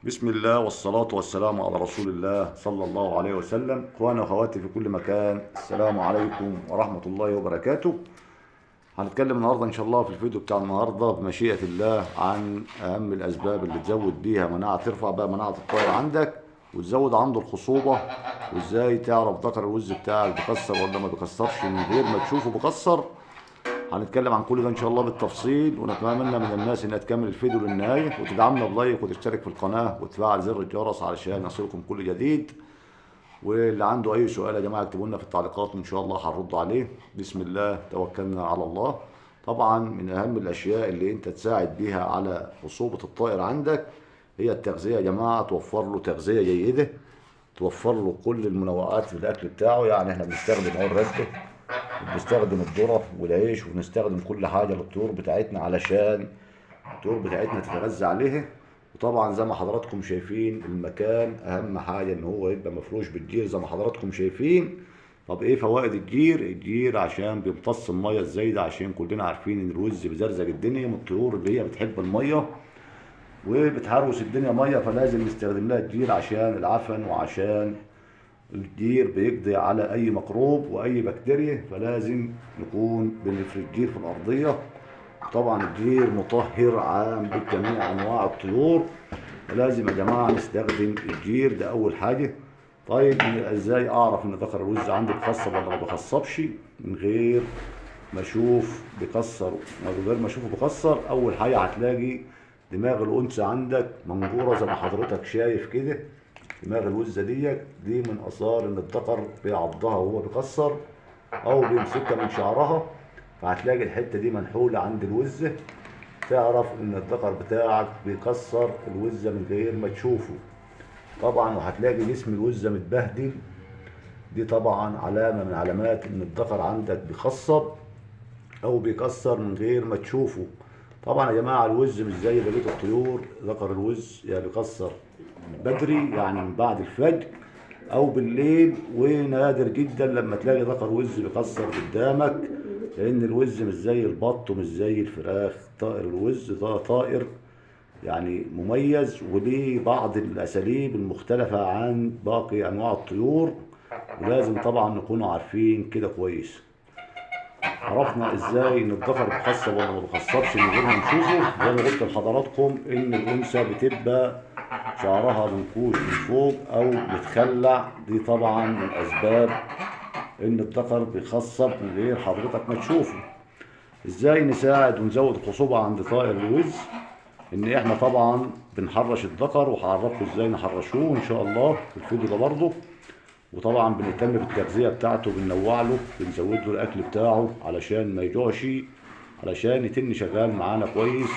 بسم الله والصلاة والسلام على رسول الله صلى الله عليه وسلم. اخواني واخواتي في كل مكان، السلام عليكم ورحمة الله وبركاته. هنتكلم النهارده ان شاء الله في الفيديو بتاع النهارده بمشيئة الله عن اهم الاسباب اللي تزود بيها ترفع بقى مناعة الطائر عندك وتزود عنده الخصوبة، وازاي تعرف ذكر الوز بتاعك بيكسر ولا ما بيكسرش من غير ما تشوفه بيكسر. هنتكلم عن كل ده ان شاء الله بالتفصيل، ونتمنى من الناس انها تكمل الفيديو للنهايه وتدعمنا بلايك وتشترك في القناه وتفعل زر الجرس علشان يصلكم كل جديد. واللي عنده اي سؤال يا جماعه اكتبوا لنا في التعليقات وان شاء الله هنرد عليه. بسم الله توكلنا على الله. طبعا من اهم الاشياء اللي انت تساعد بيها على خصوبه الطائر عندك هي التغذيه يا جماعه. توفر له تغذيه جيده، توفر له كل المنوعات في الاكل بتاعه. يعني احنا بنستخدم الرده، بنستخدم الذرة والعيش، وبنستخدم كل حاجة للطيور بتاعتنا علشان الطيور بتاعتنا تتغذى عليها. وطبعا زي ما حضراتكم شايفين المكان اهم حاجة ان هو يبقى مفروش بالجير زي ما حضراتكم شايفين. طب ايه فوائد الجير؟ الجير عشان بيمتص المية الزايدة، عشان كلنا عارفين ان الوز بيزرزق الدنيا من الطيور اللي هي بتحب المية وبتهروس الدنيا مية، فلازم نستخدم لها الجير عشان العفن وعشان الجير بيقضي على اي ميكروب واي بكتيريا، فلازم نكون بنفرد الجير في الارضيه. طبعا الجير مطهر عام بجميع انواع الطيور، فلازم يا جماعه نستخدم الجير ده اول حاجه. طيب ازاي اعرف ان ذكر الوز عندي بيخصب ولا ما بيخصبش من غير ما اشوف بيكسر؟ من غير ما اشوفه بيكسر، اول حاجه هتلاقي دماغ الانثى عندك منجوره زي ما حضرتك شايف كده. دماغ الوزه دي من اثار ان الذكر بيعضها وهو بيكسر او بيمسكها من شعرها، فهتلاقي الحته دي منحوله عند الوزه. تعرف ان الذكر بتاعك بيكسر الوزه من غير ما تشوفه. طبعا وهتلاقي جسم الوزه متبهدل، دي طبعا علامه من علامات ان الذكر عندك بيخصب او بيكسر من غير ما تشوفه. طبعا يا جماعه الوز مش زي بقيه الطيور، ذكر الوز يا بيكسر بدري يعني من بعد الفجر او بالليل، ونادر جدا لما تلاقي ذكر وز بيكسر قدامك، لان الوز مش زي البط ومش زي الفراخ. طائر الوز ده طائر يعني مميز وليه بعض الاساليب المختلفه عن باقي انواع الطيور، ولازم طبعا نكون عارفين كده كويس. عرفنا ازاي ان الذكر بيخصب ولا ما بيخصبش من غير ما نشوفه؟ زي ما قلت لحضراتكم ان الانثى بتبقى شعرها منكوش من فوق او متخلع، دي طبعا من اسباب ان الذكر بيخصب من غير حضرتك ما تشوفه. ازاي نساعد ونزود الخصوبة عند طائر الوز؟ ان احنا طبعا بنحرش الذكر، وهعرفكم ازاي نحرشوه ان شاء الله في الفيديو ده برضه. وطبعا بنهتم بالتغذية بتاعته، بننوع له، بنزود له الاكل بتاعه علشان ما يجوعش، علشان يتن شغال معانا كويس.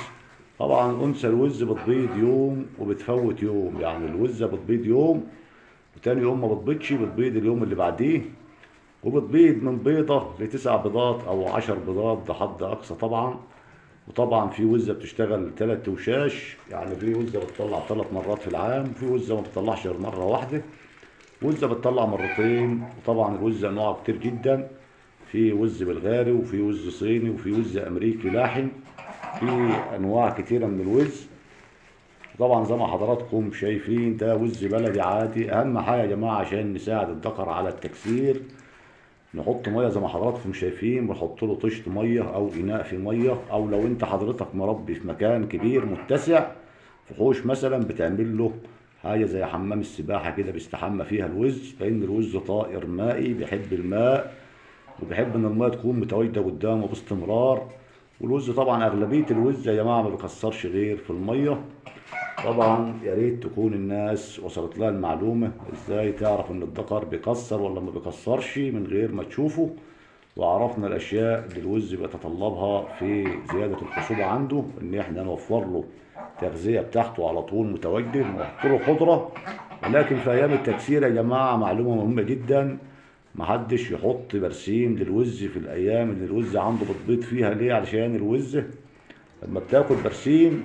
طبعا انثى الوز بتبيض يوم وبتفوت يوم، يعني الوزه بتبيض يوم وتاني يوم ما بتبيضش، بتبيض اليوم اللي بعديه، وبتبيض من بيضه لتسع بيضات او 10 بيضات، ده حد اقصى طبعا. وطبعا في وزه بتشتغل 3 توشاش، يعني في وزه بتطلع 3 مرات في العام، في وزه ما بتطلعش غير مره واحده، وزه بتطلع مرتين. وطبعا الوزه انواع كتير جدا، في وز بلغاري وفي وز صيني وفي وز امريكي لاحم، في انواع كتيره من الوز. طبعا زي ما حضراتكم شايفين ده وز بلدي عادي. اهم حاجه يا جماعه عشان نساعد الذكر على التكسير، نحط ميه زي ما حضراتكم شايفين، بنحط له طشت ميه او اناء فيه ميه، او لو انت حضرتك مربي في مكان كبير متسع في حوش مثلا، بتعمل له حاجه زي حمام السباحه كده بيستحمى فيها الوز، لان الوز طائر مائي بيحب الماء وبيحب ان الماء تكون متواجده قدامه باستمرار. والوز طبعا اغلبيه الوز يا جماعه ما بيكسرش غير في الميه. طبعا يا ريت تكون الناس وصلت لها المعلومه ازاي تعرف ان الذكر بيكسر ولا ما بيكسرش من غير ما تشوفه، وعرفنا الاشياء اللي الوز بيتطلبها في زياده الخصوبه عنده، ان احنا نوفر له التغذيه بتاعته على طول متواجده، نحط له خضره. ولكن في ايام التكسير يا جماعه معلومه مهمه جدا، محدش يحط برسيم للوز في الايام اللي الوز عنده بتبيض فيها. ليه؟ علشان الوز لما بتاكل برسيم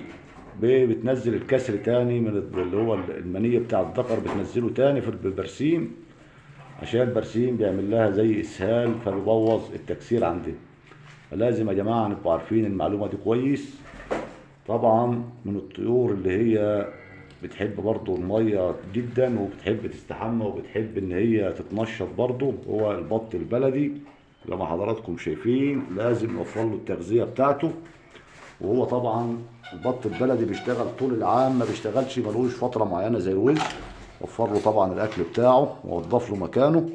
بتنزل الكسر تاني من اللي هو المنيه بتاع الذكر، بتنزله تاني في البرسيم، عشان البرسيم بيعمل لها زي اسهال فبيبوظ التكسير عندنا. فلازم يا جماعه نبقى عارفين المعلومه دي كويس. طبعا من الطيور اللي هي بتحب برضو المية جدا وبتحب تستحمى وبتحب ان هي تتنشط برضو. هو البط البلدي زي ما حضراتكم شايفين لازم نوفر له التغذية بتاعته. وهو طبعا البط البلدي بيشتغل طول العام، ما بيشتغلش ملوش فترة معينة زي الوز. وفر له طبعا الاكل بتاعه ووظف له مكانه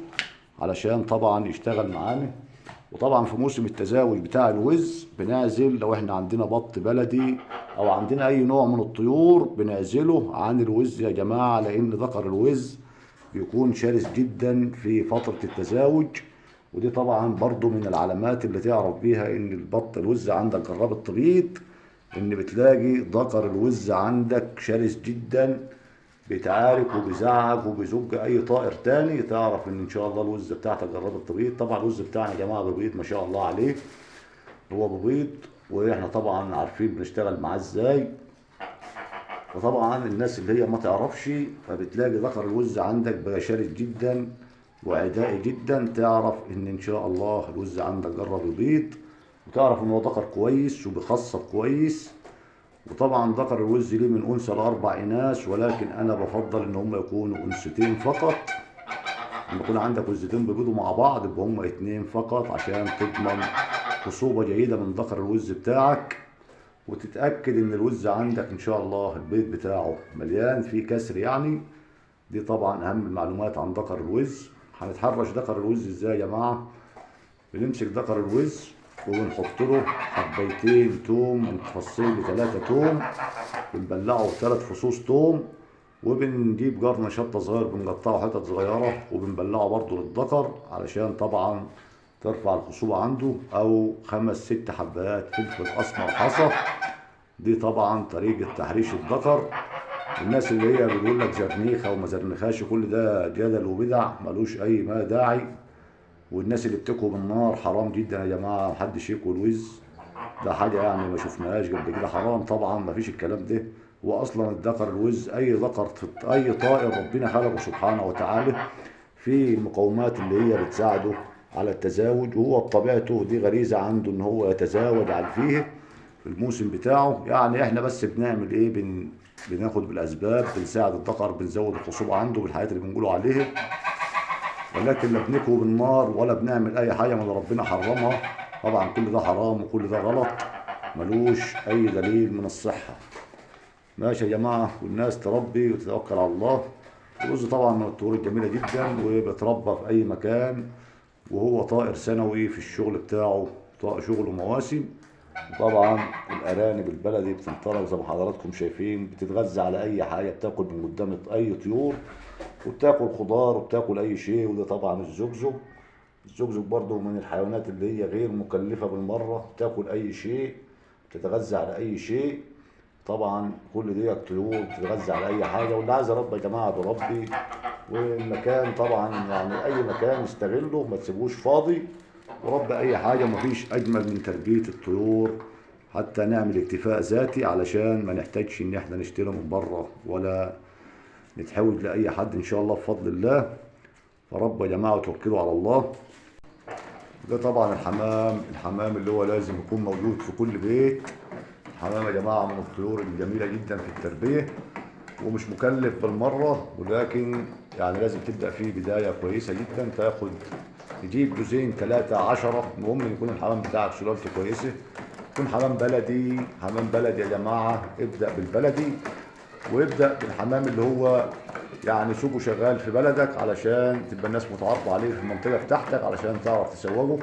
علشان طبعا يشتغل معانا. وطبعا في موسم التزاوج بتاع الوز بنعزل، لو احنا عندنا بط بلدي او عندنا اي نوع من الطيور بنعزله عن الوز يا جماعة، لان ذكر الوز بيكون شرس جدا في فترة التزاوج. ودي طبعا برضو من العلامات اللي تعرف بيها ان البط الوز عندك جرب التبييض، ان بتلاقي ذكر الوز عندك شرس جدا، بيتعارك وبيزعق وبيزج اي طائر تاني، تعرف ان شاء الله الوز بتاعتك جربت تبيض. طبعا الوز بتاعنا يا جماعه بيبيض ما شاء الله عليه، هو بيبيض واحنا طبعا عارفين بنشتغل معاه ازاي. وطبعا الناس اللي هي ما تعرفش فبتلاقي ذكر الوز عندك بقى شرس جدا وعدائي جدا، تعرف ان شاء الله الوز عندك جرب يبيض، وتعرف ان هو ذكر كويس وبيخصب كويس. وطبعا ذكر الوز ليه من انثى لاربع اناث، ولكن انا بفضل ان هم يكونوا انثتين فقط. لما يكون عندك وزتين بيبيضوا مع بعض يبقى هم اتنين فقط عشان تضمن خصوبة جيدة من ذكر الوز بتاعك، وتتأكد ان الوز عندك ان شاء الله البيض بتاعه مليان فيه كسر يعني. دي طبعا اهم المعلومات عن ذكر الوز. هنتحرش ذكر الوز ازاي يا جماعة؟ بنمسك ذكر الوز وبنحط له حبيتين توم متفصين ل3 توم، بنبلعه ب3 فصوص توم، وبنجيب قرن شطه صغير بنقطعه حتت صغيره وبنبلعه برضه للذكر علشان طبعا ترفع الخصوبه عنده، او 5 6 حبات فلفل اسمر حصى. دي طبعا طريقه تحريش الذكر. الناس اللي هي بيقول لك زرنيخه وما زرنخاش كل ده جدل وبدع ملوش اي ما داعي. والناس اللي بتكوي بالنار حرام جدا يا جماعه، محدش يكوي الوز، ده حاجه يعني ما شفناهاش قبل كده، حرام طبعا مفيش الكلام ده. واصلا الذكر الوز اي ذكر اي طائر ربنا خلقه سبحانه وتعالى في المقومات اللي هي بتساعده على التزاوج، وهو بطبيعته دي غريزه عنده ان هو يتزاوج على فيه في الموسم بتاعه. يعني احنا بس بنعمل ايه؟ بناخد بالاسباب، بنساعد الذكر، بنزود الخصوبه عنده بالحاجات اللي بنقوله عليها، ولكن لا بنكوي بالنار ولا بنعمل اي حاجه من اللي ربنا حرمها. طبعا كل ده حرام وكل ده غلط، ملوش اي دليل من الصحه. ماشي يا جماعه، والناس تربي وتتوكل على الله. الرز طبعا من الطيور الجميله جدا وبيتربى في اي مكان، وهو طائر سنوي في الشغل بتاعه، شغله مواسم. طبعا الارانب البلدي بتنطلق زي ما حضراتكم شايفين، بتتغذى على اي حاجه، بتاكل من قدام اي طيور وبتاكل خضار وبتاكل اي شيء. وده طبعا الزقزق. الزقزق برضه من الحيوانات اللي هي غير مكلفه بالمره، بتاكل اي شيء، بتتغذى على اي شيء. طبعا كل دي طيور بتتغذى على اي حاجه، واللي عايز يربي يا جماعه بيربي. والمكان طبعا يعني اي مكان استغله ما تسيبوش فاضي، وربي اي حاجه. مفيش اجمل من تربيه الطيور حتى نعمل اكتفاء ذاتي علشان ما نحتاجش ان احنا نشتري من بره ولا نتحوج لاي حد ان شاء الله بفضل الله. فرب يا جماعه وتوكلوا على الله. ده طبعا الحمام اللي هو لازم يكون موجود في كل بيت. الحمام يا جماعه من الطيور الجميله جدا في التربيه، ومش مكلف بالمره، ولكن يعني لازم تبدا فيه بدايه كويسه جدا. تجيب جوزين 3 10، المهم يكون الحمام بتاعك سلالته كويسه، يكون حمام بلدي. حمام بلدي يا جماعه ابدا بالبلدي، وابدا بالحمام اللي هو يعني سوقه شغال في بلدك علشان تبقى الناس متعارفه عليه في المنطقه بتاعتك علشان تعرف تسوقه.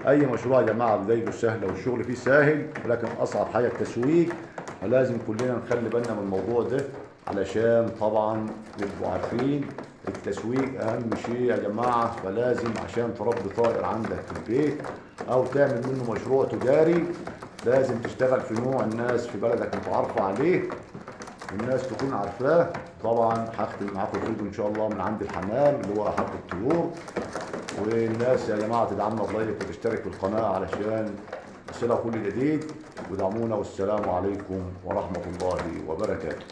اي مشروع يا جماعه بدايته سهله والشغل فيه سهل، ولكن اصعب حاجه التسويق. فلازم كلنا نخلي بالنا من الموضوع ده علشان طبعا نبقوا عارفين التسويق اهم شيء يا جماعه. فلازم عشان تربي طائر عندك في البيت او تعمل منه مشروع تجاري لازم تشتغل في نوع الناس في بلدك متعارفه عليه والناس تكون عارفاه. طبعا هختم معاكم الفيديو ان شاء الله من عند الحمام اللي هو احب الطيور. والناس يا جماعه تدعمنا بلايك وتشترك في القناه علشان يصلها كل جديد، ودعمونا. والسلام عليكم ورحمه الله وبركاته.